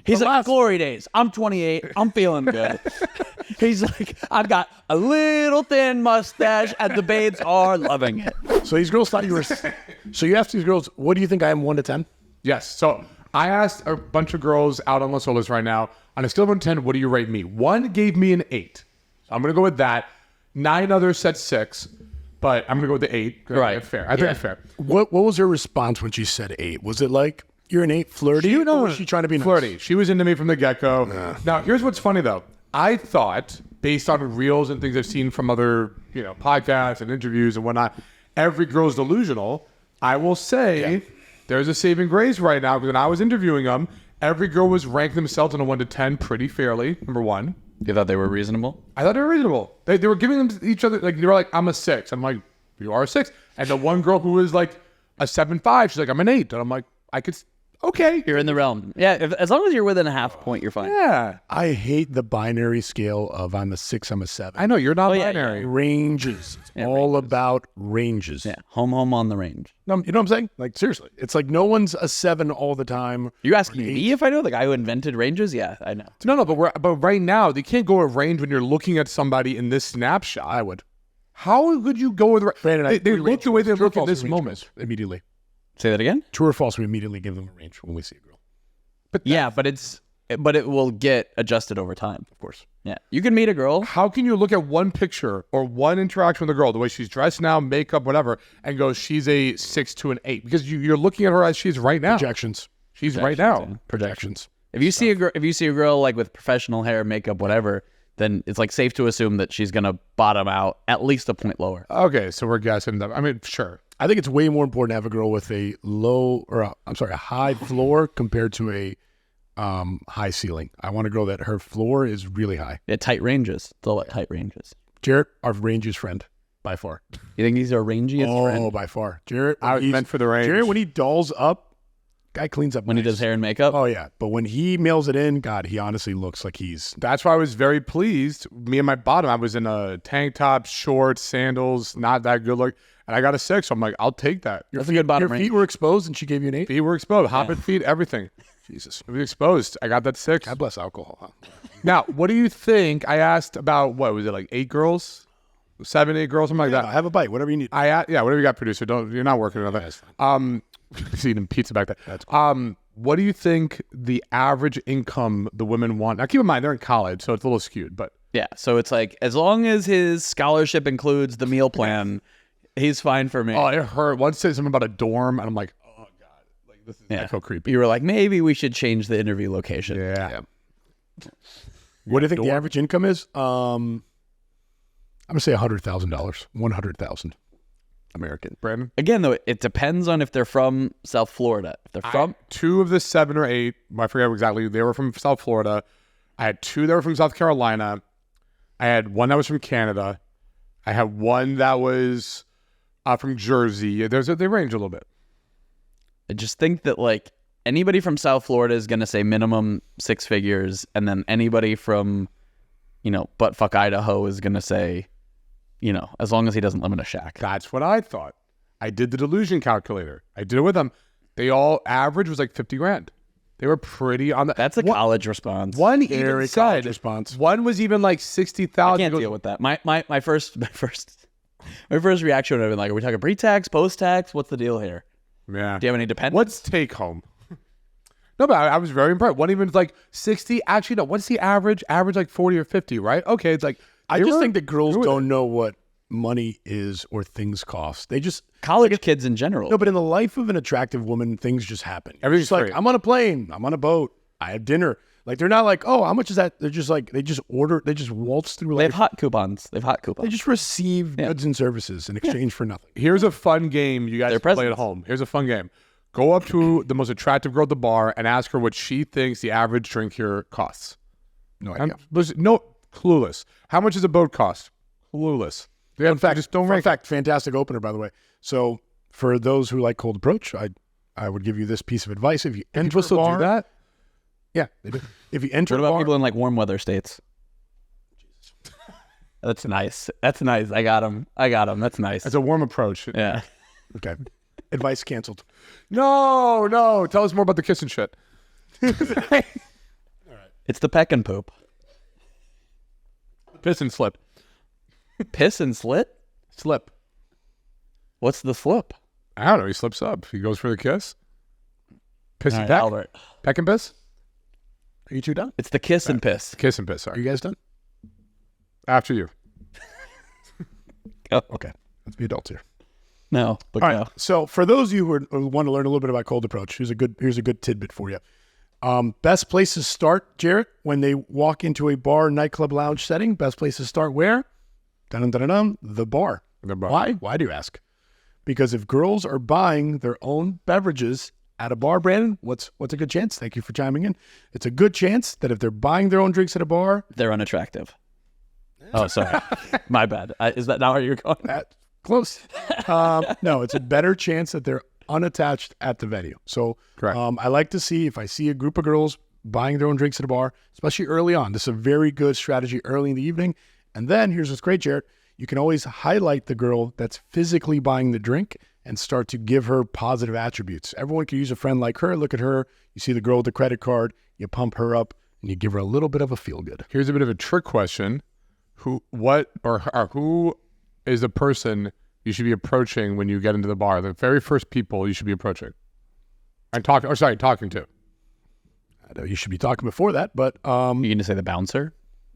He's like, glory days. I'm 28. I'm feeling good. He's like, I've got a little thin mustache, and the babes are loving it. So these girls thought you were. So you asked these girls, what do you think I am 1 to 10? Yes. So I asked a bunch of girls out on Los Olas right now, on a scale of 1 to 10, what do you rate me? 1 gave me an 8. So I'm going to go with that. 9 others said 6, but I'm going to go with the 8. Right. That's fair. I think that's fair. What was her response when she said 8? Was it like, you're an 8 flirty? Or was she trying to be nice? Flirty. She was into me from the get-go. Now, here's what's funny, though. I thought, based on reels and things I've seen from other, podcasts and interviews and whatnot, every girl's delusional. I will say there's a saving grace right now, because when I was interviewing them, every girl was ranking themselves on a 1 to 10 pretty fairly, number one. You thought they were reasonable? I thought they were reasonable. They were giving them each other, like, they were like, I'm a 6. I'm like, you are a 6. And the one girl who was like a 7.5, she's like, I'm an 8. And I'm like, okay. You're in the realm. Yeah, as long as you're within a half point, you're fine. Yeah. I hate the binary scale of I'm a 6, I'm a 7. I know, you're not yeah, binary. Ranges. It's all about ranges. Yeah, home on the range. No, you know what I'm saying? Like, seriously. It's like no one's a 7 all the time. You asking me if I know the guy who invented ranges? Yeah, I know. No, but right now, they can't go at range when you're looking at somebody in this snapshot. I would. How would you go with Brandon, they look the way they look at this range moment. goes immediately. Say that again? True or false, we immediately give them a range when we see a girl. But it will get adjusted over time. Of course. Yeah, you can meet a girl. How can you look at one picture or one interaction with a girl, the way she's dressed now, makeup, whatever, and go, she's a 6 to an 8? Because you're looking at her as she is right now. Projections. She's right now. Yeah. Projections. If you see a girl like with professional hair, makeup, whatever, then it's like safe to assume that she's gonna bottom out at least a point lower. Okay, so we're guessing that. I mean, sure. I think it's way more important to have a girl with a a high floor compared to a high ceiling. I want a girl that her floor is really high. Yeah, tight ranges. It's all about tight ranges. Jarrett, our rangiest friend, by far. You think he's our rangiest friend? Oh, by far. Jarrett, I was meant for the range. Jarrett, when he dolls up, guy cleans up When nice. he does hair and makeup? Oh, yeah. But when he mails it in, God, he honestly looks like he's... That's why I was very pleased. Me and my bottom, I was in a tank top, shorts, sandals, not that good look. And I got a 6. So I'm like, I'll take that. That's a good bottom Your range. feet were exposed and she gave you an 8? Feet were exposed. Hobbit feet, everything. Jesus. It was exposed. I got that 6. God bless alcohol, huh? Now, what do you think? I asked about, what was it, like 8 girls? 7, 8 girls, something like that. Have a bite, whatever you need. Whatever you got, producer. You're not working on that. He's eating pizza back there. That's cool. What do you think the average income the women want? Now, keep in mind, they're in college, so it's a little skewed, but. Yeah, so it's like, as long as his scholarship includes the meal plan, he's fine for me. Oh, it hurt. Once said something about a dorm, and I'm like, oh, God. Like, this is, I feel creepy. You were like, maybe we should change the interview location. Yeah. What do you think the average income is? I'm going to say $100,000. $100,000 American. Brandon? Again, though, it depends on if they're from South Florida. If they're from... 2 of the 7 or 8, I forget exactly, they were from South Florida. I had 2 that were from South Carolina. I had 1 that was from Canada. I had 1 that was from Jersey. They range a little bit. I just think that, like, anybody from South Florida is going to say minimum 6 figures, and then anybody from, buttfuck Idaho is going to say, as long as he doesn't live in a shack. That's what I thought. I did the delusion calculator. I did it with them. They all average was like 50 grand. They were pretty on the. That's a college response. One Very even said response. one was even like 60,000. I can't deal with that. My first reaction would have been like, are we talking pre-tax, post-tax? What's the deal here? Yeah. Do you have any dependents? What's take home? No, but I was very impressed. One even like 60. Actually, no. What's the average? Average like 40 or 50, right? Okay, it's like. I just think that girls don't know what money is or things cost. They just college kids in general. No, but in the life of an attractive woman, things just happen. Everything's like, free. I'm on a plane, I'm on a boat, I have dinner. Like, they're not like, oh, how much is that? They're just like, they just waltz through They life. have hot coupons. They just receive goods and services in exchange for nothing. Here's a fun game you guys can play at home. Here's a fun game. Go up to the most attractive girl at the bar and ask her what she thinks the average drink here costs. No idea. Clueless. How much does a boat cost? Clueless. Yeah, In fact, just don't rank. In fact, fantastic opener, by the way. So for those who like cold approach, I would give you this piece of advice. If you enter People still do that? Yeah, they do. If you enter What a about bar, people in like warm weather states? That's nice. That's nice. I got him. That's nice. It's a warm approach. Yeah. okay, advice canceled. No. Tell us more about the kissing shit. It's the peck and poop. Piss and slip. Piss and slit? Slip. What's the slip? I don't know. He slips up. He goes for the kiss. Piss All and right, peck. Albert. Peck and piss? Are you two done? It's the kiss and piss. Kiss and piss. Are Sorry. you guys done? After you. Okay. Let's be adults here. No, but All no. right. So for those of you who want to learn a little bit about cold approach, here's a good tidbit for you. Best place to start, Jarrett, when they walk into a bar, nightclub, lounge setting. Best place to start where? Dun-dun-dun-dun-dun, the bar. The bar. Why? Why do you ask? Because if girls are buying their own beverages at a bar, Brandon, what's a good chance? Thank you for chiming in. It's a good chance that if they're buying their own drinks at a bar, They're unattractive. Oh, sorry. My bad. Is that not where you're going? close. No, it's a better chance that they're unattached at the venue. So Correct. I like to see if I see a group of girls buying their own drinks at a bar, especially early on. This is a very good strategy early in the evening. And then here's what's great, Jarrett. You can always highlight the girl that's physically buying the drink and start to give her positive attributes. Everyone can use a friend like her. Look at her. You see the girl with the credit card. You pump her up and you give her a little bit of a feel good. Here's a bit of a trick question. Who is the person you should be approaching when you get into the bar? The very first people you should be approaching. Talking to. I know you should be talking before that, but You're going to say the bouncer?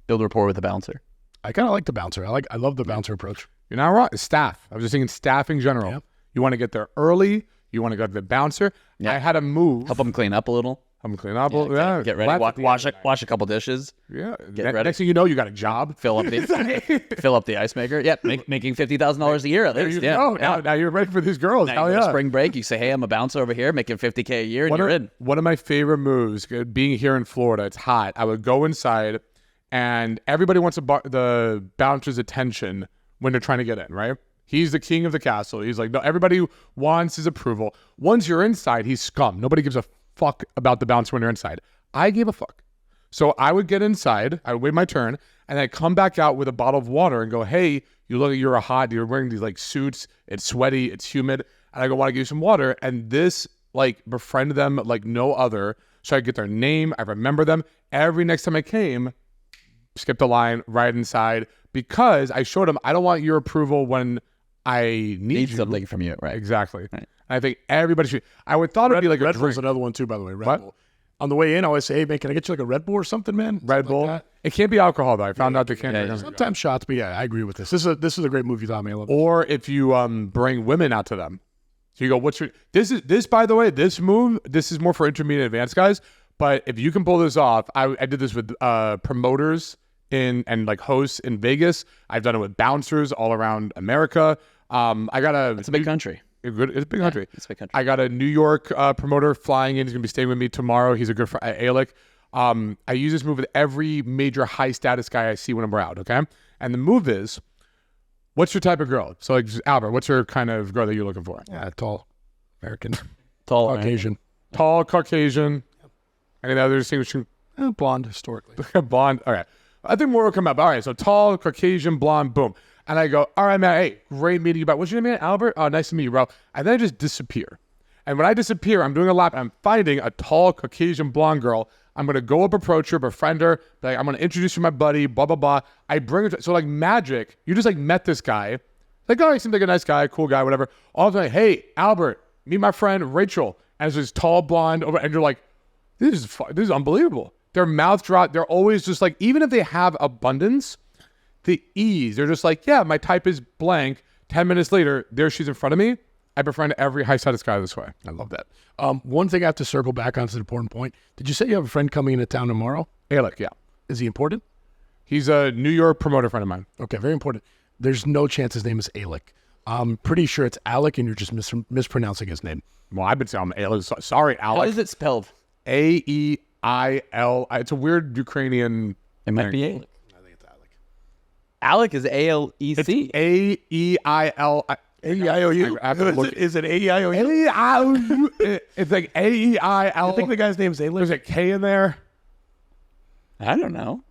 Build rapport with the bouncer. I kind of like the bouncer. I love the bouncer approach. You're not wrong. It's staff. I was just thinking staff in general. Yep. You want to get there early. You want to go to the bouncer. Yeah. I had a move. Help them clean up a little. I'm clean up. Yeah, Get ready. Wash a couple dishes. Yeah. Get ready. Next thing you know, you got a job. Fill up the ice maker. Yeah, making $50,000 a year at There least. you Yeah. go. Yeah. Now you're ready for these girls. Now Hell you go to yeah. spring break. You say, "Hey, I'm a bouncer over here, making $50K a year," and you're in. One of my favorite moves, being here in Florida, it's hot. I would go inside, and everybody wants the bouncer's attention when they're trying to get in, right? He's the king of the castle. He's like, no, everybody wants his approval. Once you're inside, he's scum. Nobody gives a fuck about the bouncer when you're inside. I gave a fuck. So I would get inside, I would wait my turn, and I'd come back out with a bottle of water and go, hey, you look like you're wearing these like suits, it's sweaty, it's humid, and I go, want to give you some water. And this like befriended them like no other. So I get their name, I remember them. Every next time I came, skip the line right inside because I showed them I don't want your approval when I need you. something from you, right? Exactly. Right. And I think everybody should. I would thought it'd be like a Red drink. Bull's another one too, by the way. Red What? Bull. On the way in, I always say, hey, man, can I get you like a Red Bull or something, man? Red Something Bull. like that. It can't be alcohol though. I found out they can't. yeah, drink yeah. alcohol. Sometimes shots, but yeah, I agree with this. This is a great movie, Tom. I love it. Or if you bring women out to them, so you go, what's your this by the way, this move, this is more for intermediate and advanced guys. But if you can pull this off, I did this with promoters and like hosts in Vegas. I've done it with bouncers all around America. It's a big country. It's a big country. It's a big country. I got a New York promoter flying in. He's gonna be staying with me tomorrow. He's a good friend, Alec. I use this move with every major high status guy I see when I'm out. Okay, and the move is, what's your type of girl? So like Albert, what's your kind of girl that you're looking for? Yeah, tall, American, Tall, right? Caucasian, Tall, Caucasian. Any other distinguishing? blonde historically. Blonde. All right. I think more will come up. All right. So tall, Caucasian, blonde, boom. And I go, all right, man. Hey, great meeting you. But what's your name, man? Albert? Oh, nice to meet you, bro. And then I just disappear. And when I disappear, I'm doing a lap. I'm finding a tall, Caucasian, blonde girl. I'm going to go up, approach her, befriend her. Like, I'm going to introduce you to my buddy, blah, blah, blah. I bring her to, so like magic, you just like met this guy. Like, oh, he seems like a nice guy, cool guy, whatever. All of a sudden, hey, Albert, meet my friend, Rachel. And it's this tall, blonde, and you're like, this is unbelievable. Their mouth drop. They're always just like, even if they have abundance, the ease. They're just like, yeah, my type is blank. 10 minutes later, there she's in front of me. I befriend every high status guy this way. I love that. One thing I have to circle back on is an important point. Did you say you have a friend coming into town tomorrow? Alec, yeah. Is he important? He's a New York promoter friend of mine. Okay, very important. There's no chance his name is Alec. I'm pretty sure it's Alec, and you're just mispronouncing his name. Well, I've been saying Alec. Sorry, How Alec. is it spelled? A-E-I-L. It's a weird Ukrainian. It might be Alec. I think it's Alec. Alec is A-L-E-C. A-E-I-L. A-E-I-O-U? I have to look. Is it A-E-I-O-U? A-E-I-O-U. It's like A-E-I-L. I think the guy's name's Alec. There's a K in there. I don't know.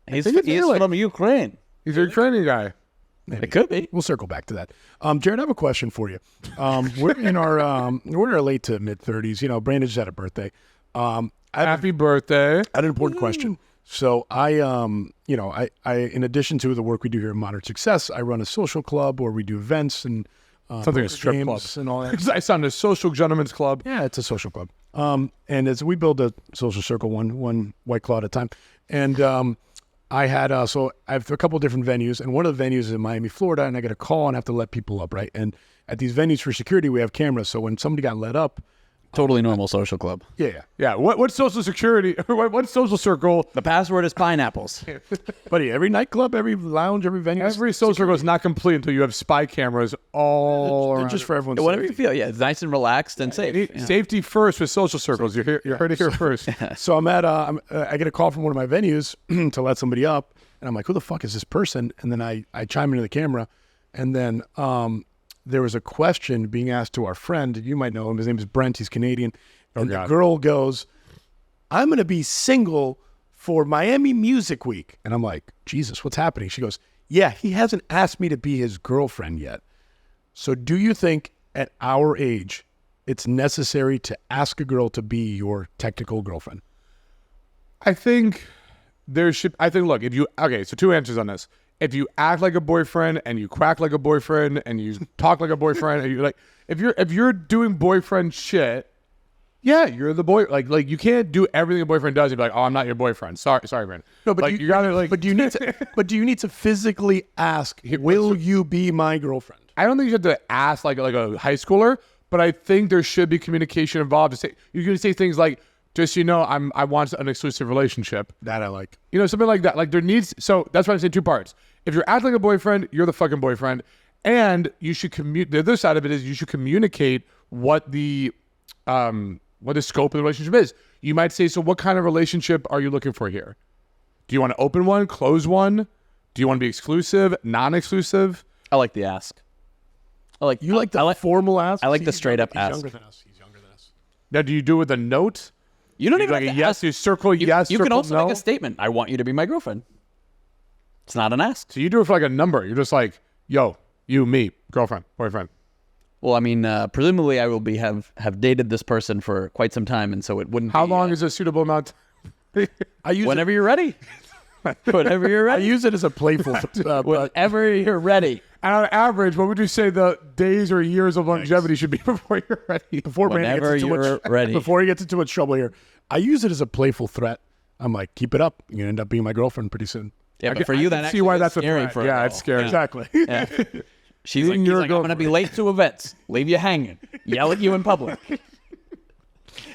He's think it's Alec. from Ukraine. He's a Ukrainian guy. It could be. We'll circle back to that. Jared, I have a question for we're in our late to mid 30s. You know, Brandon just had a birthday. I Happy birthday. I had an important question. So I in addition to the work we do here at Modern Success, I run a social club where we do events and Something a strip club and all that. I sound a social gentleman's club. Yeah, it's a social club. And as we build a social circle, one White Claw at a time. And I had so I have a couple of different venues, and one of the venues is in Miami, Florida, and I get a call and I have to let people up, right? And at these venues for security, we have cameras. So when somebody got let up, Totally normal social club. Yeah. What social security? What social circle? The password is pineapples. buddy, every nightclub, every lounge, every venue, Every social circle is not complete until you have spy cameras all around. just for everyone's Whatever safety. you feel. Yeah, it's nice and relaxed and safe. Yeah. Safety first with social circles. You heard it here first. So I'm at I get a call from one of my venues to let somebody up, and I'm like, who the fuck is this person? And then I chime into the camera, and then there was a question being asked to our friend. You might know him. His name is Brent. He's Canadian. And the girl goes, I'm going to be single for Miami Music Week. And I'm like, Jesus, what's happening? She goes, yeah, he hasn't asked me to be his girlfriend yet. So do you think at our age, it's necessary to ask a girl to be your technical girlfriend? I think look, so two answers on this. If you act like a boyfriend and you quack like a boyfriend and you talk like a boyfriend and you like, if you're doing boyfriend shit, yeah, you're the boy. Like you can't do everything a boyfriend does and be like, oh, I'm not your boyfriend. Sorry, man. No, but like, you gotta like. But do you need to physically ask, will you be my girlfriend? I don't think you have to ask like a high schooler, but I think there should be communication involved. To say you can say things like, just so you know, I want an exclusive relationship. That I like. You know, something like that. Like there needs. So that's why I'm saying two parts. If you're acting like a boyfriend, you're the fucking boyfriend, and you should The other side of it is you should communicate what the scope of the relationship is. You might say, so what kind of relationship are you looking for here? Do you want to open one, close one? Do you want to be exclusive, non-exclusive? I like the ask. Like the formal ask. I like the straight up ask. He's younger than us. Now, do you do it with a note? You don't even like a have to yes. ask. You circle yes. You circle can also no. make a statement. I want you to be my girlfriend. It's not an ask. So you do it for like a number. You're just like, yo, you, me, girlfriend, boyfriend. Well, I mean, presumably I will have dated this person for quite some time, and so it wouldn't. How long is a suitable amount? I use whenever you're ready. Whenever you're I ready. use it as a playful. Whenever you're ready. And on average, what would you say the days or years of longevity should be before you're ready? Before Brandon Whenever gets into you're ready. Before he gets into too much trouble here, I use it as a playful threat. I'm like, keep it up. You're gonna end up being my girlfriend pretty soon. Yeah, but for you, that see why actually is that's a scary threat. for a Yeah, girl. it's scary. Exactly. Yeah. She's like, your I'm going to be late to events, leave you hanging, yell at you in public.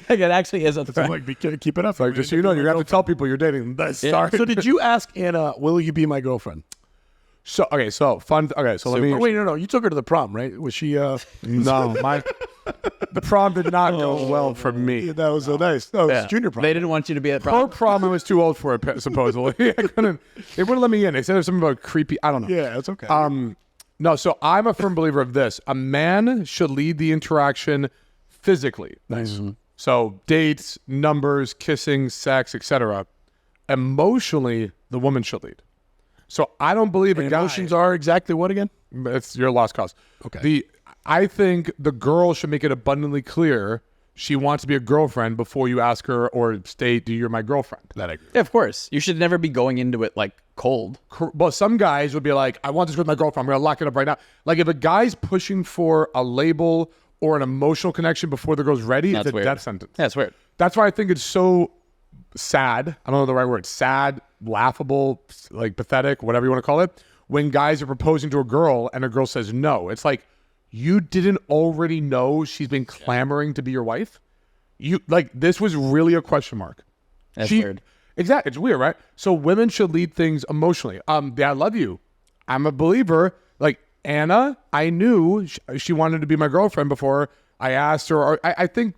Like it actually is a I'm threat. like, keep it up. Like, just so you know, you have to tell people you're dating. Sorry. So did you ask Anna, will you be my girlfriend? So fun. Okay, so let me. Wait, no. You took her to the prom, right? Was she? No, the prom did not go well for me. That was so nice. No, it was junior prom. They didn't want you to be at Her prom. prom, I was too old for it, supposedly. I couldn't. They wouldn't let me in. They said there was something about creepy. I don't know. Yeah, it's okay. No, so I'm a firm believer of this. A man should lead the interaction physically. Nice. So dates, numbers, kissing, sex, etc. Emotionally, the woman should lead. So I don't believe a guy. Emotions are exactly what again? It's your lost cause. Okay. I think the girl should make it abundantly clear she wants to be a girlfriend before you ask her or state, "You're my girlfriend." That I agree. Yeah, of course. You should never be going into it like cold. Well, some guys would be like, "I want this with my girlfriend. I'm gonna lock it up right now." Like if a guy's pushing for a label or an emotional connection before the girl's ready, That's it's a weird. death sentence. Yeah, it's weird. That's why I think it's so sad. I don't know the right word. Sad, laughable, like pathetic, whatever you want to call it. When guys are proposing to a girl and a girl says no, it's like you didn't already know she's been clamoring to be your wife. You like this was really a question mark. That's weird. Exactly. It's weird, right? So women should lead things emotionally. I love you. I'm a believer. Like Anna, I knew she wanted to be my girlfriend before I asked her. Or I think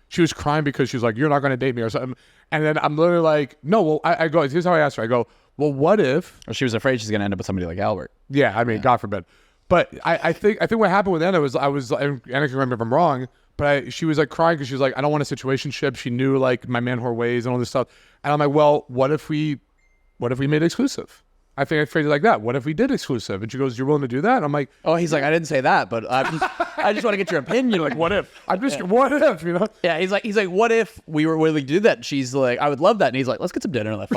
she was crying because she was like, "You're not going to date me" or something. And then I'm literally like, "No." Well, I go. Here's how I asked her. I go, "Well, what if?" Or she was afraid she's going to end up with somebody like Albert. Yeah, I mean, God forbid. But I think what happened with Anna was Anna can correct me if I'm wrong, but she was like crying because she was like, I don't want a situationship. She knew like my man whore ways and all this stuff. And I'm like, well, what if we made it exclusive? I think I phrased it like that. What if we did exclusive? And she goes, you're willing to do that? And I'm like, Oh, he's like, I didn't say that, but I just want to get your opinion. Like, what if? what if, you know? Yeah, he's like, what if we were willing to do that? And she's like, I would love that. And he's like, let's get some dinner. Like,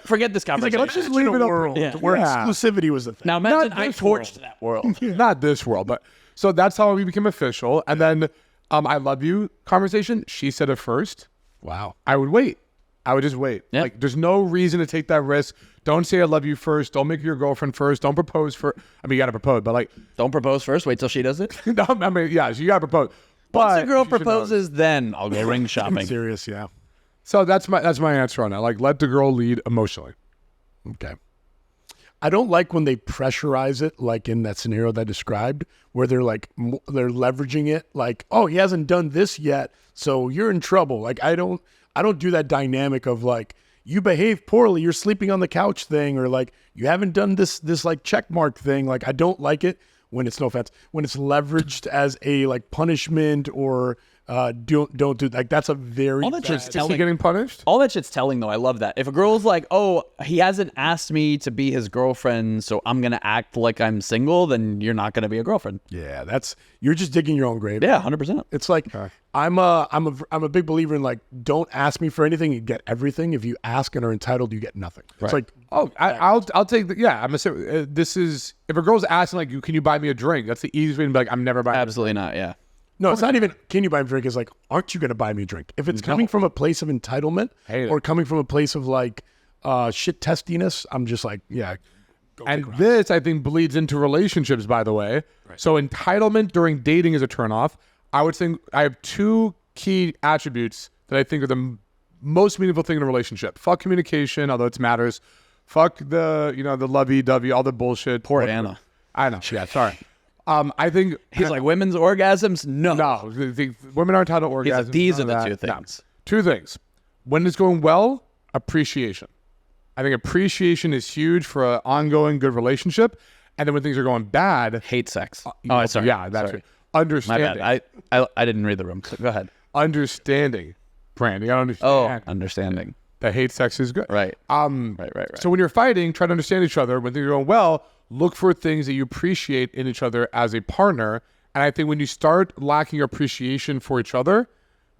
forget this conversation. Let's just leave it world where exclusivity was the thing. Now imagine Not I this torched that world. Not this world, but so that's how we became official. And then I love you conversation. She said it first. Wow. I would wait. I would just wait. Yeah. Like, there's no reason to take that risk. Don't say I love you first. Don't make her your girlfriend first. Don't propose for. I mean, you gotta propose, but like, Don't propose first. Wait till she does it. no, I mean, yeah, so you gotta propose. Once But a girl she should know. proposes, then I'll go ring shopping. Serious, yeah. So that's my answer on that. Like, let the girl lead emotionally. Okay. I don't like when they pressurize it, like in that scenario that I described, where they're like, they're leveraging it like, oh, he hasn't done this yet, so you're in trouble. Like, I don't do that dynamic of like, you behave poorly, you're sleeping on the couch thing, or like, you haven't done this like check mark thing. Like, I don't like it when it's, no offense, when it's leveraged as a like punishment or don't do, like, that's a very All that shit's Is he telling. getting punished? All that shit's telling, though. I love that. If a girl's like, oh, he hasn't asked me to be his girlfriend, so I'm going to act like I'm single, then you're not going to be a girlfriend. Yeah, you're just digging your own grave. Yeah, 100%. It's like, I'm a big believer in like, don't ask me for anything, you get everything. If you ask and are entitled, you get nothing. It's like, Oh, I'll take the, yeah. I'm gonna say this is, if a girl's asking like, can you buy me a drink? That's the easiest way to be like, I'm never buying. Absolutely not, yeah. no, it's not even, can you buy me a drink? It's like, aren't you going to buy me a drink? If it's coming from a place of entitlement Hate it. or coming from a place of like shit testiness, I'm just like, yeah. And this, I think, bleeds into relationships, by the way. So entitlement during dating is a turnoff. I would think I have two key attributes that I think are the most meaningful thing in a relationship. Fuck communication, although it matters. Fuck the, the lovey-dovey, all the bullshit. Poor Anna. I know. Yeah, sorry. I think He's like, women's orgasms? No. no, the women aren't entitled to He's orgasms. like, these are none the of two that. No. things. Two things. When it's going well, appreciation. I think appreciation is huge for an ongoing good relationship. And then when things are going bad, Hate sex. Oh, sorry. yeah, that's Sorry. it. My Understanding. bad. I didn't read the room. So go ahead. Understanding. Brand, you gotta Oh, understand understanding. that hate sex is good. Right. Right. So when you're fighting, try to understand each other. When things are going well, look for things that you appreciate in each other as a partner. And I think when you start lacking appreciation for each other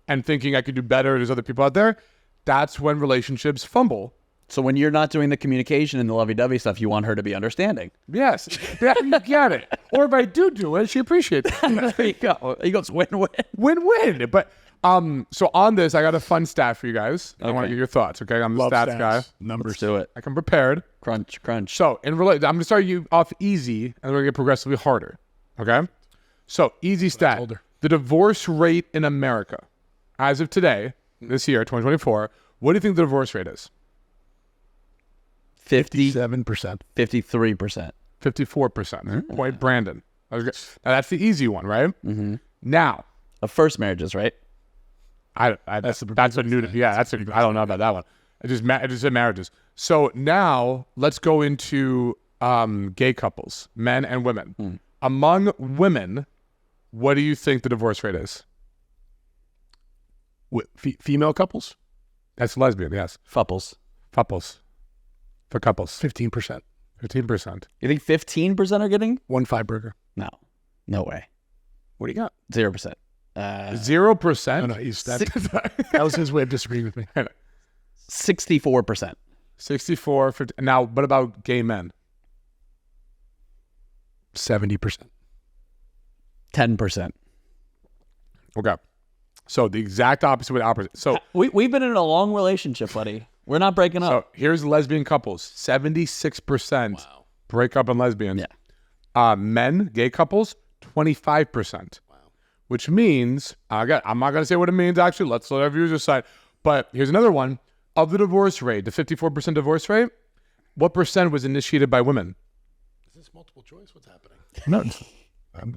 and thinking I could do better, there's other people out there, that's when relationships fumble. So when you're not doing the communication and the lovey-dovey stuff, you want her to be understanding. Yes, yeah, you get it. Or if I do it, she appreciates it. There you go. He goes win-win. Win-win. But so on this, I got a fun stat for you guys. I want to Okay. get your thoughts. Okay, I'm the Love stats guy. numbers. Let's do it. I come prepared. Crunch. So I'm going to start you off easy, and we're going to get progressively harder. Okay. So easy stat: told her. the divorce rate in America, as of today, this year, 2024. What do you think the divorce rate is? 7%. 53%. 54%. Point Brandon. Now, that's the easy one, right? Mm-hmm. Now, Of first marriages, right? that's a new. Yeah, I don't know about that one. It just said marriages. So now let's go into gay couples, men and women. Among women, what do you think the divorce rate is? Female couples, That's lesbian, yes. Couples. Couples. For couples, 15%. 15%. You think 15% are getting? 1-5 burger. No. No way. What do you got? 0%. 0%. No, that was his way of disagreeing with me. 64%. 64. 50. Now, what about gay men? 70%. 10%. Okay. So the exact opposite with opposite. So We've been in a long relationship, buddy. We're not breaking So up. here's lesbian couples. 76% break up in lesbians. Yeah. Men, gay couples, 25%. Wow. Which means, I'm not going to say what it means, actually. Let's let our viewers decide. But here's another one. Of the divorce rate, the 54% divorce rate, what percent was initiated by women? Is this multiple choice? What's happening? No.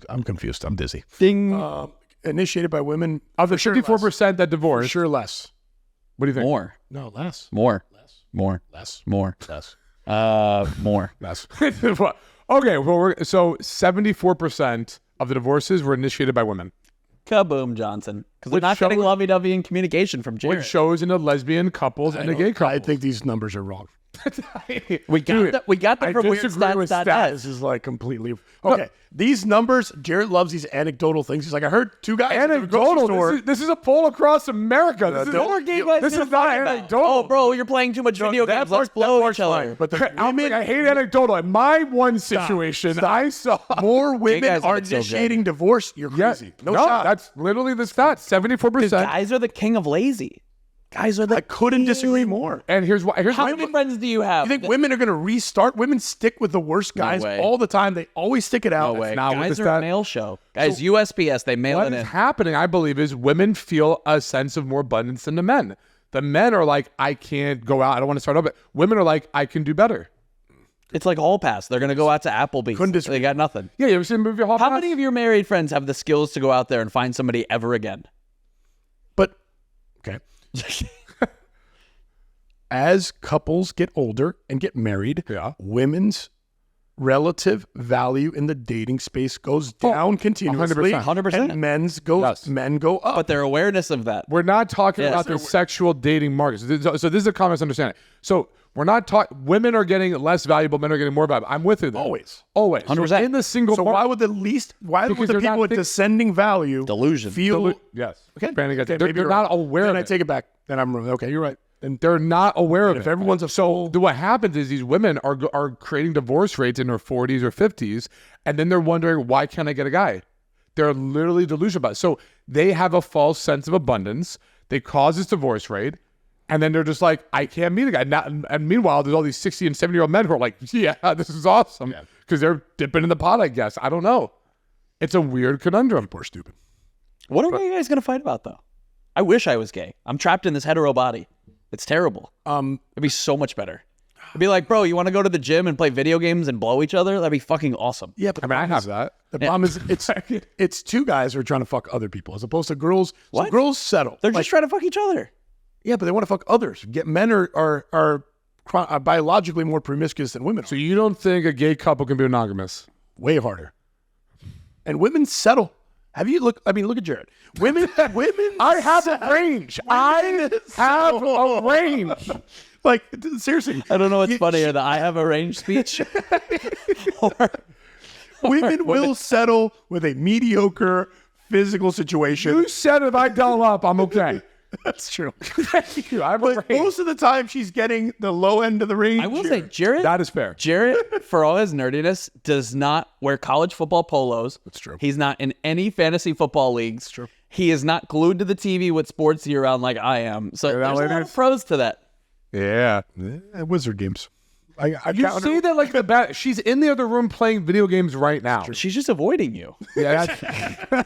I'm confused. I'm dizzy. Ding. Initiated by women. Of the 54% that For divorced, sure less. what do you think? More. No, less. More. Less. More. Less. More. Less. More. Less. Okay, well, so 74% of the divorces were initiated by women. Kaboom, Johnson. Because we're Which not getting shows- lovey-dovey and communication from Jared. Which shows in the lesbian couples and the gay couples. I think these numbers are wrong. We got that I from disagree with weirdstats.net. This is like completely okay. These numbers, Jared loves these anecdotal things. He's like, I heard two guys at the grocery Anecdotal. store. This is a poll across America. This don't- What game guys this gonna is not fight about? anecdotal. Oh, bro, you're playing too much video games. Let's blow each other. But the women, I hate anecdotal. In my one situation, I saw more women guys are look so good. initiating divorce. You're crazy. No shot. that's literally the stat. 74%. Guys are the king of lazy. Guys are the. I couldn't disagree more. And here's why. Here's How why. many friends do you have? You think women are going to restart? Women stick with the worst guys way. all the time. They always stick it out. No way. not what Guys the are a stat- mail show. Guys, USPS, they mail What it is in. happening, I believe, is women feel a sense of more abundance than the men. The men are like, I can't go out. I don't want to start up. Women are like, I can do better. It's like Hall Pass. They're going to go out to Applebee's. Couldn't disagree. They got nothing. Yeah, you ever seen the movie Hall How Pass? many of your married friends have the skills to go out there and find somebody ever again? But, okay. As couples get older and get married, Yeah. women's relative value in the dating space goes down continuously. 100%. And Yes. men go up. But their awareness of that. We're not talking Yes. about the sexual dating market. So this is a common misunderstanding. So we're not talking. Women are getting less valuable. Men are getting more valuable. I'm with you there. Always. 100%. So in the single So market. why would why Because would the they're people not with think- descending value Delusion. feel Yes. okay? Brandon got okay, that. They're maybe you're not right. aware Then of I it. take it back. Then I'm wrong. Okay, you're right. And they're not aware of If it. everyone's a So what happens is these women are creating divorce rates in their 40s or 50s, and then they're wondering, why can't I get a guy? They're literally delusional about it. So they have a false sense of abundance. They cause this divorce rate, and then they're just like, I can't meet a guy. And meanwhile, there's all these 60 and 70-year-old men who are like, yeah, this is awesome. Because they're dipping in the pot, I guess. I don't know. It's a weird conundrum. Poor stupid. What are you guys going to fight about, though? I wish I was gay. I'm trapped in this hetero body. It's terrible. It'd be so much better. It'd be like, bro, you want to go to the gym and play video games and blow each other? That'd be fucking awesome. Yeah, but I mean, I have that. the problem is it's two guys who are trying to fuck other people as opposed to girls. So What? girls settle. They're Like, just trying to fuck each other. yeah, but they want to fuck others. Men are biologically more promiscuous than women. So you don't think a gay couple can be monogamous? Way harder. And women settle. Have you look at Jared. Women. I have a range. I have a range. Like seriously, I don't know what's funnier, the I have a range speech. Or women will settle with a mediocre physical situation. You said if I double up, I'm okay. That's true. Thank you. I have a But range. most of the time, she's getting the low end of the range. I will say, Jared, That is fair. Jared, for all his nerdiness, does not wear college football polos. That's true. He's not in any fantasy football leagues. That's true. He is not glued to the TV with sports year round like I am. So Hear that, there's a lot ladies? of pros to that. Yeah. Wizard games. I You counted- see that like the bat? She's in the other room playing video games right now. She's just avoiding you. Yeah.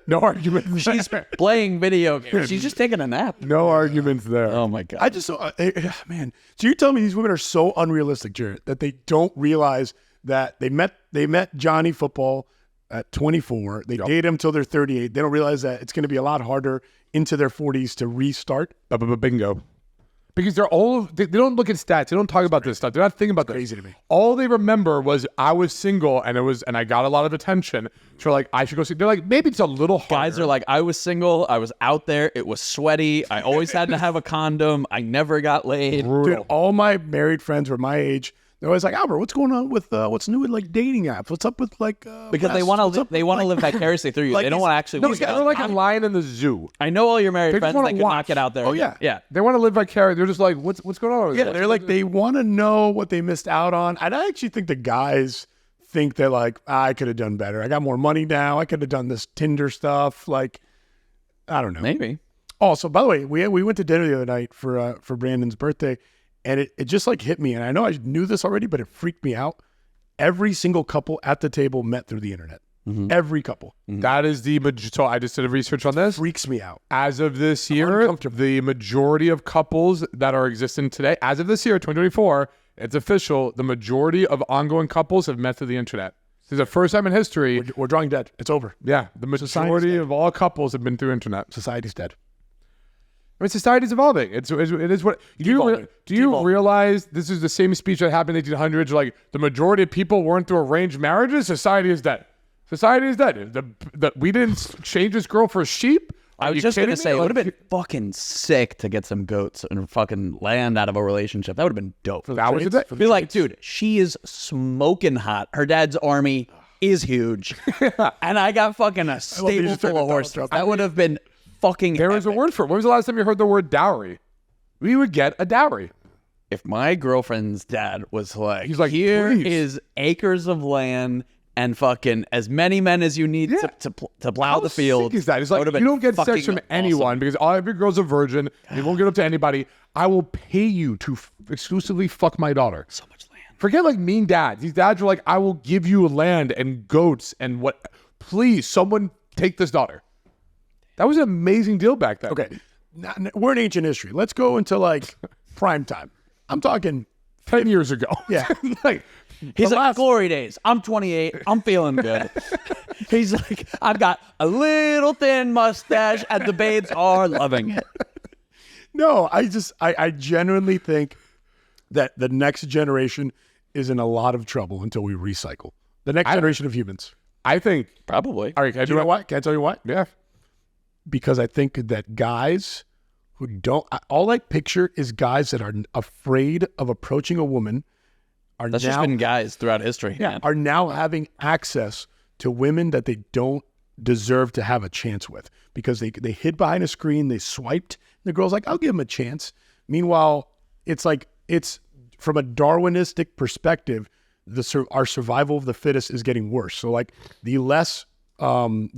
No arguments. She's playing video games. She's just taking a nap. No arguments there. Oh my god. I just man. So you're telling me these women are so unrealistic, Jared, that they don't realize that they met Johnny Football at 24. They date him till they're 38. They don't realize that it's going to be a lot harder into their 40s to restart. Bingo. Because they don't look at stats. They don't talk about this stuff. They're not thinking about this. Crazy to me. All they remember was I was single and I got a lot of attention. So like I should go see. They're like maybe it's a little harder. Guys are like, I was single. I was out there. It was sweaty. I always had to have a condom. I never got laid. Dude, all my married friends were my age. They're always like, Albert, what's going on with what's new with like dating apps? What's up with like Because they want to live vicariously through you. like they don't these- want to actually. No, work it they're out. like a lion in the zoo. I know all your married They just friends wanna that could watch. not get out there. Oh, yeah. Yeah. They want to live vicariously. They're just like, what's going on over Yeah, there? they're like they want to know what they missed out on. And I actually think the guys think they're like, I could have done better. I got more money now. I could have done this Tinder stuff. Like, I don't know. Maybe. Also, by the way, we went to dinner the other night for Brandon's birthday, and it just like hit me. And I know I knew this already, but it freaked me out. Every single couple at the table met through the internet. Every couple. That is so I just did a research on this. Freaks me out. As of this year, the majority of couples that are existing today, as of this year, 2024, it's official, the majority of ongoing couples have met through the internet. This is the first time in history. We're drawing dead. It's over. Yeah, the majority of all couples have been through internet. Society's dead. I mean, society's evolving. It is what do you realize? This is the same speech that happened in the 1800s. Like the majority of people weren't through arranged marriages. Society is dead. Society is dead. We didn't change this girl for a sheep. I was just gonna say, it would have been fucking sick to get some goats and fucking land out of a relationship. That would have been dope. That was the Be like, dude, she is smoking hot. Her dad's army is huge, and I got fucking a stable full of horses. That would have been fucking. There was a word for it. When was the last time you heard the word dowry? We would get a dowry. If my girlfriend's dad was like, he's like, here please. is acres of land and fucking as many men as you need to plow How the field. sick is that? It's like, you don't get sex from anyone because every girl's a virgin. You won't get up to anybody. I will pay you to exclusively fuck my daughter. So much land. Forget like mean dads. These dads are like, I will give you land and goats and what. Please, someone take this daughter. That was an amazing deal back then. Okay, now, we're in ancient history. Let's go into like prime time. I'm talking 10 years ago. Yeah. Like, He's like, glory days. I'm 28. I'm feeling good. He's like, I've got a little thin mustache and the babes are loving it. No, I genuinely think that the next generation is in a lot of trouble until we recycle. The next generation of humans. I think. Probably. All right, can I Do you know why? Can I tell you why? Yeah. Because I think that guys who don't, all I picture is guys that are afraid of approaching a woman That's now, just been guys throughout history. yeah, Man. are now having access to women that they don't deserve to have a chance with because they hid behind a screen, they swiped, and the girl's like, I'll give him a chance. Meanwhile, it's like, it's from a Darwinistic perspective, our survival of the fittest is getting worse. So like the less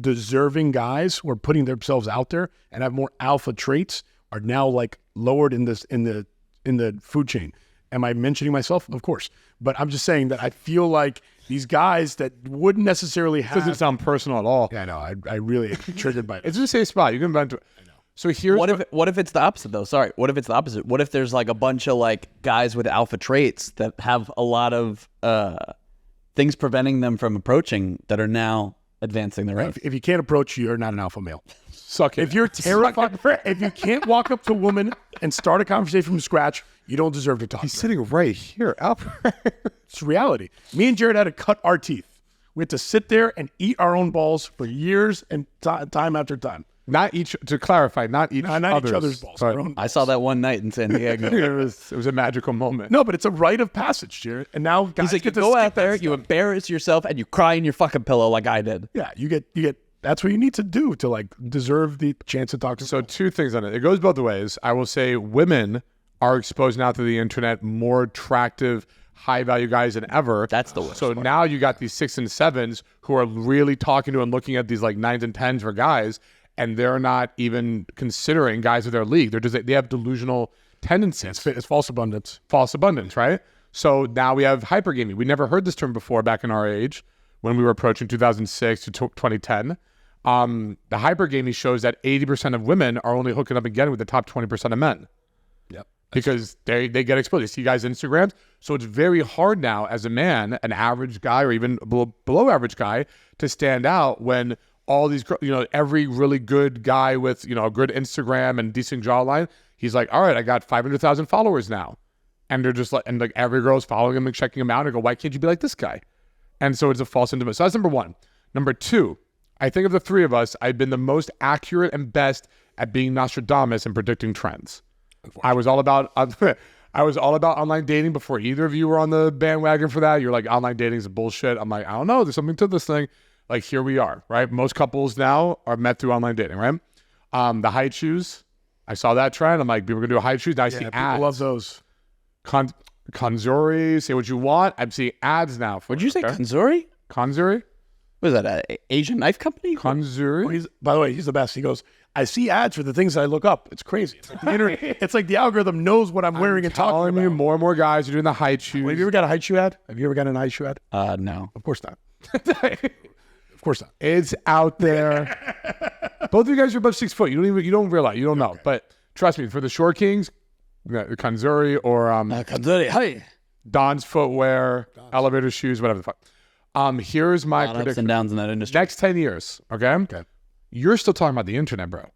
deserving guys who are putting themselves out there and have more alpha traits are now like lowered in the food chain. Am I mentioning myself? Of course. But I'm just saying that I feel like these guys that wouldn't necessarily have... Doesn't sound personal at all. Yeah, no, I really triggered by it. It's just a safe spot. You can bend to it. I know. So here's What if it's the opposite though? Sorry. What if it's the opposite? What if there's like a bunch of like guys with alpha traits that have a lot of things preventing them from approaching that are now advancing the race? If you can't approach, you're not an alpha male. suck it. If you're terrified, if you can't walk up to a woman and start a conversation from scratch, you don't deserve to talk He's to her. sitting right here, Albert. It's reality. Me and Jared had to cut our teeth. We had to sit there and eat our own balls for years and time after time. Not each, to clarify, not each other's balls. But Our own I saw that one night in San Diego. it was a magical moment. No, but it's a rite of passage, Jared. And now guys He's like, you get to go skip out that there, stuff. you embarrass yourself, and you cry in your fucking pillow like I did. Yeah, you get. That's what you need to do to like deserve the chance to talk to. So two things on it. It goes both ways. I will say women are exposed now to the internet, more attractive, high-value guys than ever. That's the worst So part. now you got these 6 and 7s who are really talking to and looking at these like 9s and 10s for guys, and they're not even considering guys of their league. They have delusional tendencies. It's false abundance. False abundance, right? So now we have hypergaming. We never heard this term before back in our age when we were approaching 2006 to 2010. The hypergaming shows that 80% of women are only hooking up again with the top 20% of men. Yep. Because they get exposed. You see guys' Instagrams. So it's very hard now as a man, an average guy or even below average guy, to stand out when all these, every really good guy with, a good Instagram and decent jawline, he's like, all right, I got 500,000 followers now. And they're just like, and like every girl's following him and checking him out and go, why can't you be like this guy? And so it's a false intimacy. So that's number one. Number two, I think of the three of us, I've been the most accurate and best at being Nostradamus and predicting trends. I was all about online dating before either of you were on the bandwagon for that. You're like, online dating is bullshit. I'm like, I don't know. There's something to this thing. Like, here we are, right? Most couples now are met through online dating, right? The height shoes, I saw that trend. I'm like, people are going to do height shoes. Now I see People ads. love those. Kanzuri, say what you want. I'm seeing ads now. Would you say Kanzuri? Kanzuri? Was that an Asian knife company? Kanzuri? By the way, he's the best. He goes, I see ads for the things I look up. It's crazy. It's like the internet. It's like the algorithm knows what I'm wearing and talking Telling about. you more and more guys are doing the height shoes. Have you ever got a height shoe ad? Have you ever got an height shoe ad? No. Of course not. Of course not. It's out there. Both of you guys are above 6 foot. You don't realize. You don't know. But trust me, for the short kings, Kanzuri or Kanzuri, hey. Don's footwear, elevator shoes, whatever the fuck. Here's my Ups prediction. and downs in that industry. Next 10 years, okay? You're still talking about the internet, bro.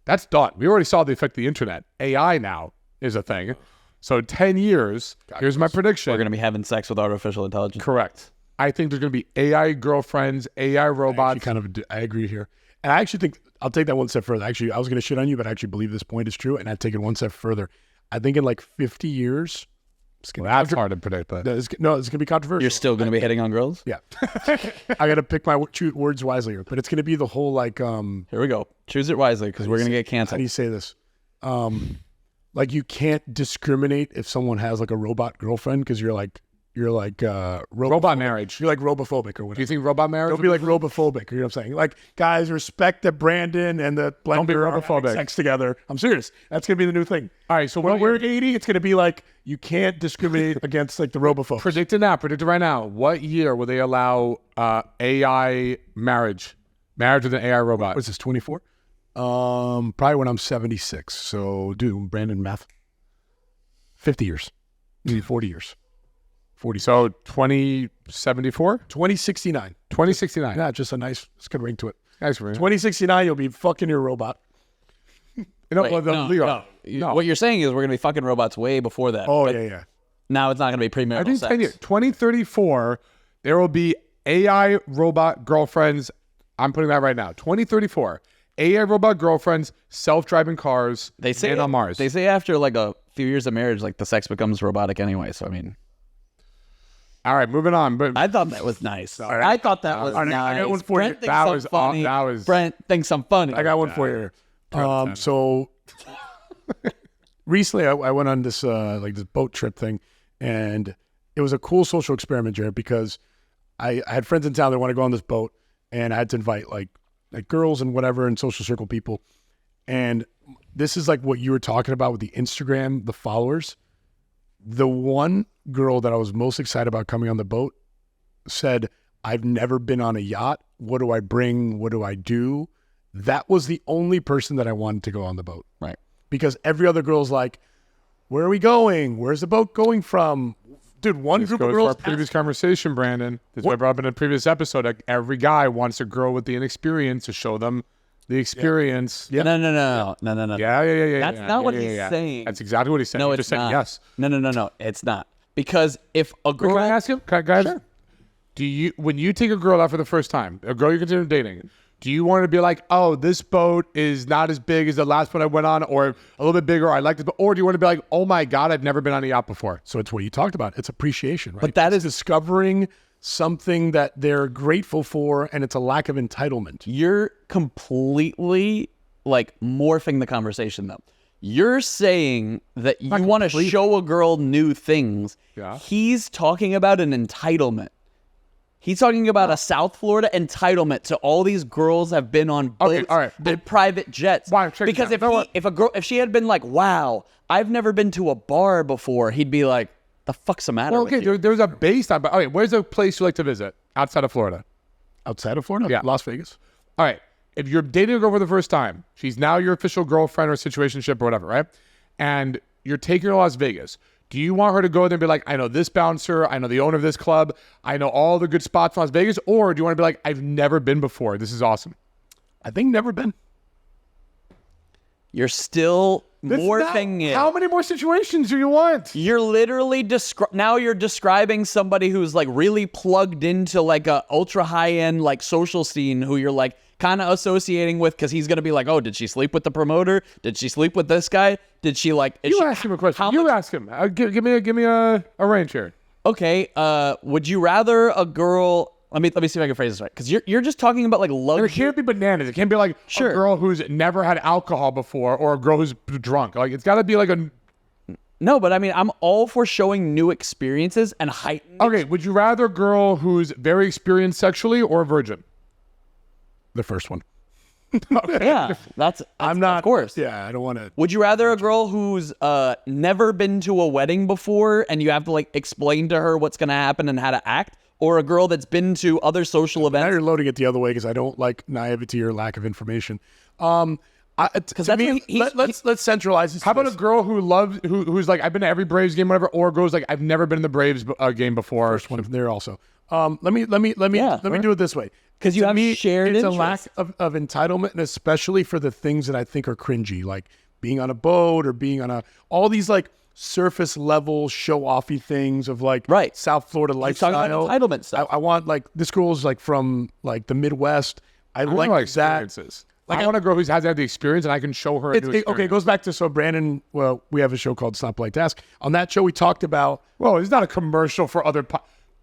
That's done. We already saw the effect of the internet. AI now is a thing. So 10 years, here's my prediction. We're going to be having sex with artificial intelligence. Correct. I think there's going to be AI girlfriends, AI robots. I agree here. And I actually think I'll take that one step further. Actually, I was going to shit on you, but I actually believe this point is true, and I'd take it one step further. I think in like 50 years, it's going That's hard to predict, but it's going to be controversial. You're still going to be hitting on girls? Yeah. I got to pick my words wisely here, but it's going to be the whole like Here we go. Choose it wisely because we're going to get how canceled. do you say this? Like you can't discriminate if someone has like a robot girlfriend because you're like robot marriage. You're like robophobic or whatever. Do you think robot marriage? Don't be like robophobic. You know what I'm saying? Like, guys, respect that Brandon and the blender are having robophobic. sex together. I'm serious. That's gonna be the new thing. All right, so When what we're 80, it's gonna be like you can't discriminate against like the robophobes. predict it right now. What year will they allow AI marriage? Marriage with an AI robot. What's this? 24? Probably when I'm 76. So, Brandon, math. 50 years, maybe 40 years. 40. So 2074? 2069. 2069. Yeah, just a nice. It's good ring to it. Nice for me. 2069, you'll be fucking your robot. You know, Wait, no. What you're saying is we're going to be fucking robots way before that. Oh Uh, yeah. Now it's not going to be I premarital think sex. 10 years. 2034, there will be AI robot girlfriends. I'm putting that right now. 2034, AI robot girlfriends, self-driving cars, They say man on Mars. They say after like a few years of marriage, like the sex becomes robotic anyway. So I mean, All right, moving on. But I thought that was nice. right. I thought that was right, nice. I got one for you. Brent thinks That I'm was funny. that was- Brent thinks I'm funny. I got one for you. So recently I went on this like this boat trip thing, and it was a cool social experiment, Jared, because I had friends in town that want to go on this boat, and I had to invite like girls and whatever and social circle people. And this is like what you were talking about with the Instagram, the followers. The one girl that I was most excited about coming on the boat said, I've never been on a yacht. What do I bring? What do I do? That was the only person that I wanted to go on the boat. Right. Because every other girl's like, where are we going? Where's the boat going from? Dude, one group of goes to girls. our previous conversation, Brandon. This is what I brought up in a previous episode. Like, every guy wants a girl with the inexperience to show them the experience. No. Yeah. That's not what he's saying. That's exactly what he's saying. No, He it's just said not. yes. No. It's not. Because if a girl, Can I ask him, guys? Sure. Do you, when you take a girl out for the first time, a girl you're considering dating, do you want to be like, oh, this boat is not as big as the last one I went on, or a little bit bigger, I like this, or do you want to be like, oh my God, I've never been on a yacht before? So it's what you talked about. It's appreciation, right? But that It's is- discovering something that they're grateful for, and it's a lack of entitlement. you're completely like morphing the conversation though. You're saying that you want to show a girl new things. Yeah. He's talking about an entitlement. He's talking about a South Florida entitlement to all these girls have been on boats Okay, all right. and private jets. Why, check Because this out. if she had been like, wow, I've never been to a bar before, he'd be like, the fuck's the matter Well, with okay, you? there's a base time, but okay, where's a place you like to visit outside of Florida? Outside of Florida? Yeah. Las Vegas. All right. If you're dating a girl for the first time, she's now your official girlfriend or situationship or whatever, right? And you're taking her to Las Vegas. Do you want her to go there and be like, I know this bouncer, I know the owner of this club, I know all the good spots in Las Vegas? Or do you want to be like, I've never been before. This is awesome. I think never been. You're still morphing it. How many more situations do you want? You're literally now you're describing somebody who's like really plugged into like a ultra high end like social scene who you're like kind of associating with because he's gonna be like, oh, did she sleep with the promoter? Did she sleep with this guy? Did she like? You ask him a question. You ask him. Give me a range here. Okay. Would you rather a girl? Let me see if I can phrase this right. Because you're just talking about like And it luxury. can't be bananas. It can't be like a girl who's never had alcohol before or a girl who's drunk. Like, it's got to be like a... No, but I mean, I'm all for showing new experiences and heightened. Okay, would you rather a girl who's very experienced sexually or a virgin? The first one. Yeah, that's I'm not. Of course. Yeah, I don't want to. Would you rather a girl who's never been to a wedding before and you have to like explain to her what's gonna happen and how to act, or a girl that's been to other social Now events? you're loading it the other way because I don't like naivety or lack of information. To that's me, what he- let's centralize this. How about a girl who who's like, I've been to every Braves game, whatever, or a girl's like, I've never been in the Braves game before. first one there also? Let me do it this way. 'Cause you To have me, shared it's interests. a lack of entitlement, and especially for the things that I think are cringy, like being on a boat or being on all these like surface level show offy things of like South Florida He's talking lifestyle. about entitlement stuff. I want like this girl's like from like the Midwest, I want like that. experiences. I want a girl who has had the experience, and I can show her. Okay, it goes back to Brandon. Well, we have a show called Stop Polite to Ask. On that show, we talked about. Well, it's not a commercial for other.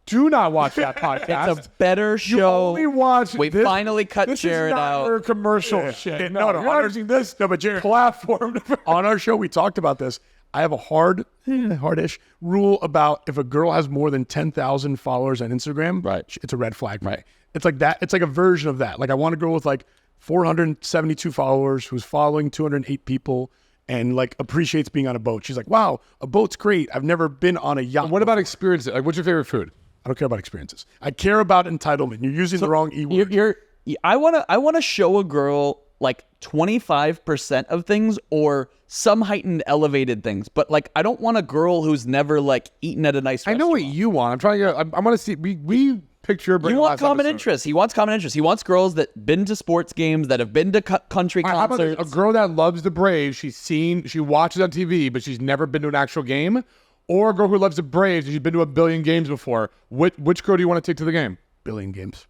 Do not watch that podcast. It's a better show. Only watch. We this, finally cut this Jared is not out. Your commercial shit. No, you're not using this. No, but Jared, platform. on our show, we talked about this. I have a hardish rule about if a girl has more than 10,000 followers on Instagram, Right. it's a red flag. Right. It's like that. It's like a version of that. Like I want a girl with like 472 followers who's following 208 people and like appreciates being on a boat. She's like, wow, a boat's great. I've never been on a yacht. What about experiences? Like, what's your favorite food? I don't care about experiences. I care about entitlement. You're using the wrong E word. I want to show a girl like 25% of things or some heightened elevated things, but like I don't want a girl who's never like eaten at a nice I know what you want. I'm trying to. I want to see. We picture. You want common interests. He wants common interests. He wants girls that been to sports games, that have been to country How about concerts. a girl that loves the Braves? She watches on TV, but she's never been to an actual game. Or a girl who loves the Braves and she's been to a billion games before. Which girl do you want to take to the game? Billion games.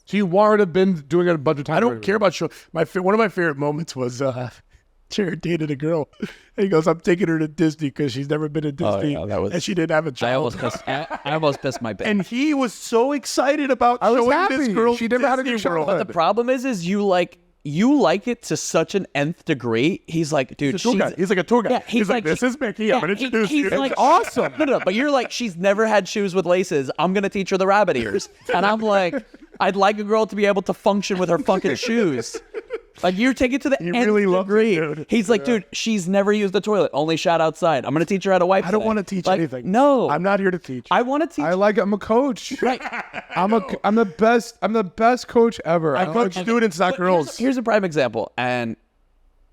So you want her to have been doing it a bunch of times. I don't care about show. One of my favorite moments was Jared dated a girl. And he goes, I'm taking her to Disney because she's never been to Disney. yeah, that was- and she didn't have a child. I almost pissed my pants. And he was so excited about showing this girl She never had a Disney good World. childhood. But the problem is you like it to such an nth degree. He's like, dude, He's a tour guy. He's like a tour guy. Yeah, he's like, this is Mickey. I'm going to introduce you. He's like, awesome. No, but you're like, she's never had shoes with laces. I'm going to teach her the rabbit ears. And I'm like, I'd like a girl to be able to function with her fucking shoes. Like, you take it to the He nth really loves degree. it, dude. He's like, dude, she's never used the toilet. Only shot outside. I'm going to teach her how to wipe. I don't today. want to teach Like, anything. No. I'm not here to teach. I want to teach. I'm a coach. Right. I'm the best coach ever. I coach students, not girls. Here's a prime example, and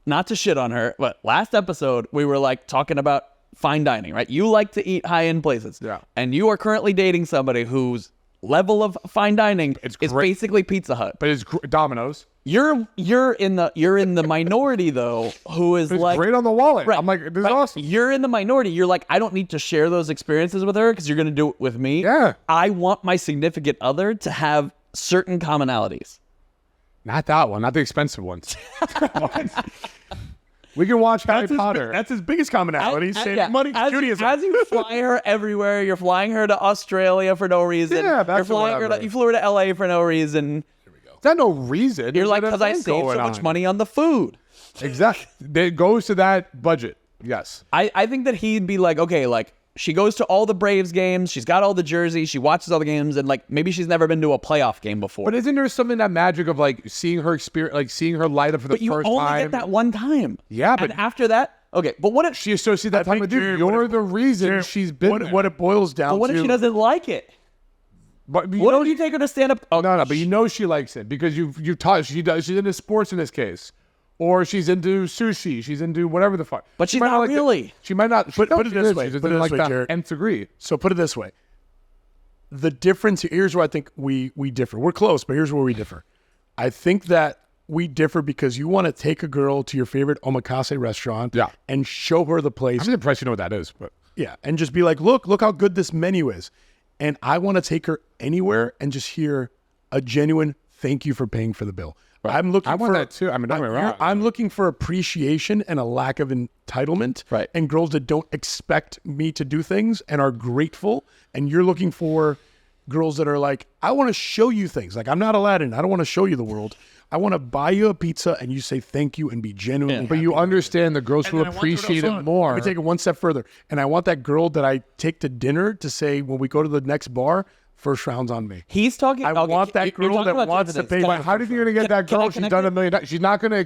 not to shit on her, but last episode we were like talking about fine dining, right? You like to eat high-end places. Yeah. And you are currently dating somebody whose level of fine dining is great. basically Pizza Hut. But it's Domino's. You're in the minority though, who is It's like great on the wallet. Right. I'm like, this is But awesome. You're in the minority. You're like, I don't need to share those experiences with her because you're going to do it with me. Yeah. I want my significant other to have certain commonalities. Not that one. Not the expensive ones. We can watch Harry Potter. That's his biggest commonality. Saving Yeah, money. as, Judaism. as you fly her everywhere, you're flying her to Australia for no reason. Yeah, you're that's flying her whatever. you flew her to LA for no reason. There's no reason. You're like, There's because I nothing saved so going much on. money on the food. Exactly. It goes to that budget. Yes. I think that he'd be like, okay, like she goes to all the Braves games, she's got all the jerseys, she watches all the games, and like maybe she's never been to a playoff game before. But isn't there something that magic of like seeing her experience, like seeing her light up for the But you first only time? get that one time. Yeah, but- and after that, okay. But what if She associates that time think, with you. Jared, You're the reason Jared, she's been. what it boils down But what to. if she doesn't like it? But you What know, if you take her to stand up? Oh no. But you know she likes it because you've taught. She's into sports in this case, or she's into sushi. She's into whatever the fuck. But She she's might not like it. really. She might not. Put it this way, She's just put it in this like way, that Jared. nth degree. So put it this way. The difference here's where I think we differ. We're close, but here's where we differ. I think that we differ because you want to take a girl to your favorite omakase restaurant Yeah. and show her the place. I'm impressed you know what that is, but Yeah, and just be like, look how good this menu is. And I want to take her anywhere and just hear a genuine thank you for paying for the bill. I'm looking I want for that too. I mean, don't get me wrong. I'm looking for appreciation and a lack of entitlement. Right. And girls that don't expect me to do things and are grateful. And you're looking for girls that are like, I want to show you things. Like, I'm not Aladdin. I don't want to show you the world. I want to buy you a pizza and you say thank you and be genuinely But you understand the girls who and then I want her to appreciate also- it more. Let me take it one step further. And I want that girl that I take to dinner to say, when we go to the next bar, first round's on me. He's talking. I okay, want that you're girl talking that about wants to different pay things. my But how do you think you're gonna get that Can I girl? She's connect done it? a million times. She's not gonna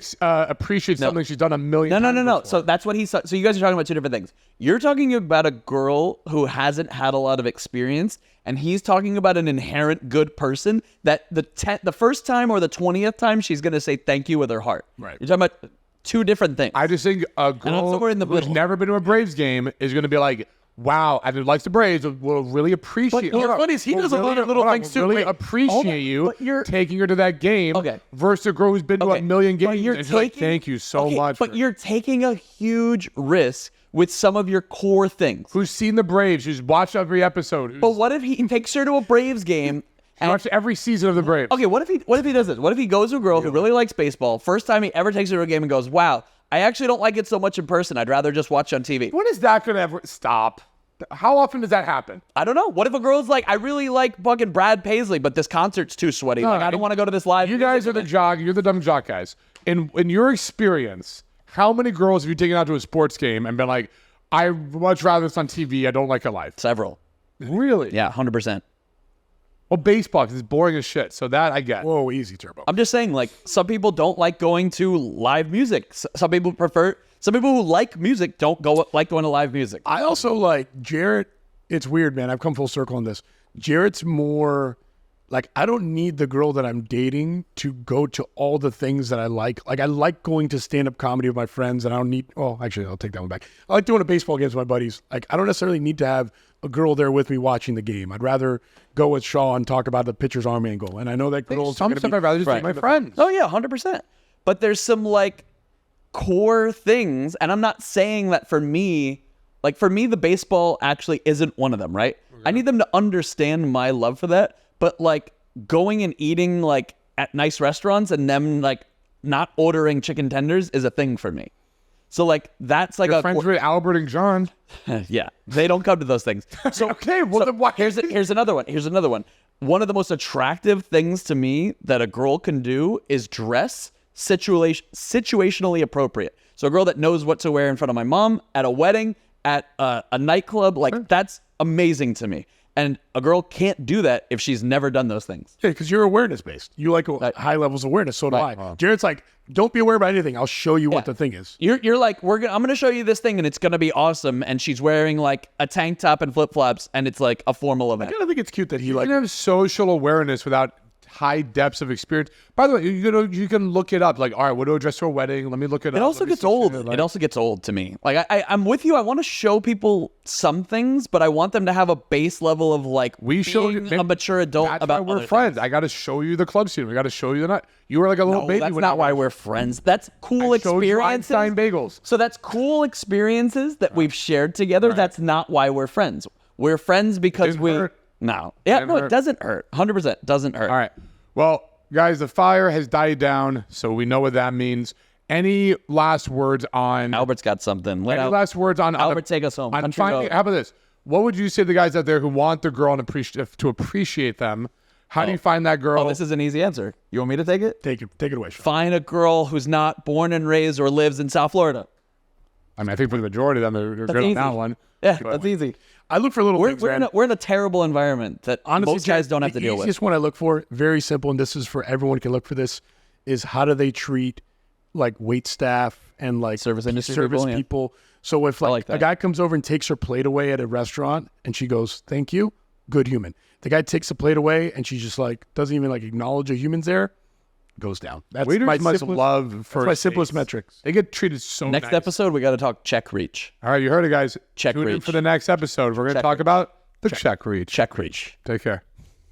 appreciate something she's done a million. No. times So before. that's what he's. So you guys are talking about two different things. You're talking about a girl who hasn't had a lot of experience, and he's talking about an inherent good person that the first time or the 20th time she's gonna say thank you with her heart. Right. You're talking about two different things. I just think a girl somewhere in the who's middle. never been to a Braves game is going to be like, wow, and who likes the Braves will really appreciate. But what's funny is he does a lot of little things too. Really Wait, appreciate you but you're- taking her to that game. Okay. Versus a girl who's been to Okay, a million but games. you're And she's like, taking- thank you so Okay, much. But you're taking a huge risk with some of your core things. who's seen the Braves? Who's watched every episode? But what if he takes her to a Braves game I watched every season of the Braves. Okay, what if he does this? What if he goes to a girl who really likes baseball, first time he ever takes her to a game and goes, wow, I actually don't like it so much in person. I'd rather just watch on TV. When is that going to ever stop? How often does that happen? I don't know. What if a girl's like, I really like fucking Brad Paisley, but this concert's too sweaty. Like, I don't want to go to this live. You guys are you're the dumb jock guys. In your experience, how many girls have you taken out to a sports game and been like, I'd much rather it's on TV, I don't like it live? Several. Really? Yeah, 100%. Well, baseball, because it's boring as shit. So that I get. Whoa, easy, Turbo. I'm just saying, like, some people don't like going to live music. Some people who like music don't like going to live music. I also like Jarrett. It's weird, man. I've come full circle on this. Jarrett's more like, I don't need the girl that I'm dating to go to all the things that I like. Like, I like going to stand-up comedy with my friends, and I don't need, oh, actually, I'll take that one back. I like doing a baseball games with my buddies. Like, I don't necessarily need to have a girl there with me watching the game. I'd rather go with Shaw and talk about the pitcher's arm angle. And I know that girls Some stuff I'd rather just take my friends. Oh, yeah, 100%. But there's some, like, core things, and I'm not saying that for me, the baseball actually isn't one of them, right? I need them to understand my love for that, but like going and eating like at nice restaurants and them like not ordering chicken tenders is a thing for me. So like that's like Your friends with Albert and John. yeah, they don't come to those things. So Okay, well, then why- here's another one. Here's another one. One of the most attractive things to me that a girl can do is dress situationally appropriate. So a girl that knows what to wear in front of my mom, at a wedding, at a nightclub, like that's amazing to me. And a girl can't do that if she's never done those things. Yeah, because you're awareness-based. You like high levels of awareness, so do I. Jarrett's like, don't be aware about anything. I'll show you what the thing is. You're like, I'm gonna show you this thing and it's gonna be awesome. And she's wearing like a tank top and flip-flops and it's like a formal event. I think it's cute that he You like, can have social awareness without high depths of experience. By the way, you can look it up. Like, all right, what do I dress for a wedding? Let me look it up. It also Let me gets see old. shit, like- It also gets old to me. Like I'm with you. I want to show people some things, but I want them to have a base level of like We show being a mature adult That's about why we're other friends. I got to show you the club scene. We got to show you the night. You were like a little No, baby. that's when not I why was- we're friends. That's cool I showed you experiences. Einstein bagels. So that's cool experiences that we've shared together. That's not why we're friends. We're friends because Didn't we. hurt. No. Yeah, no, hurt. it doesn't hurt. 100% doesn't hurt. All right. Well, guys, the fire has died down, so we know what that means. Any last words on Albert's got something. Let any last words on Albert, take us home. on Country finding, road. how about this? What would you say to the guys out there who want their girl and to appreciate them? How do you find that girl? Oh, this is an easy answer. You want me to take it? take it away, Sean. Find a girl who's not born and raised or lives in South Florida. I mean, I think for the majority of them, they're good easy. on that one. Yeah, that's easy. I look for little things, man. We're in a terrible environment that Honestly, most guys don't have to deal The with. easiest one I look for, very simple, and this is for everyone can look for this, is how do they treat like wait staff and like Service industry people. people, yeah. So if like, like that. a guy comes over and takes her plate away at a restaurant and she goes, thank you, good human. The guy takes the plate away and she's just like, doesn't even like acknowledge a human's there, goes down. That's Waiters my must simplest, love for my simplest metrics. They get treated so Next nice. episode, we got to talk check reach. All right, you heard it, guys. Check Tune in reach. for the next episode. We're going to talk about the check reach. Check reach. Take care.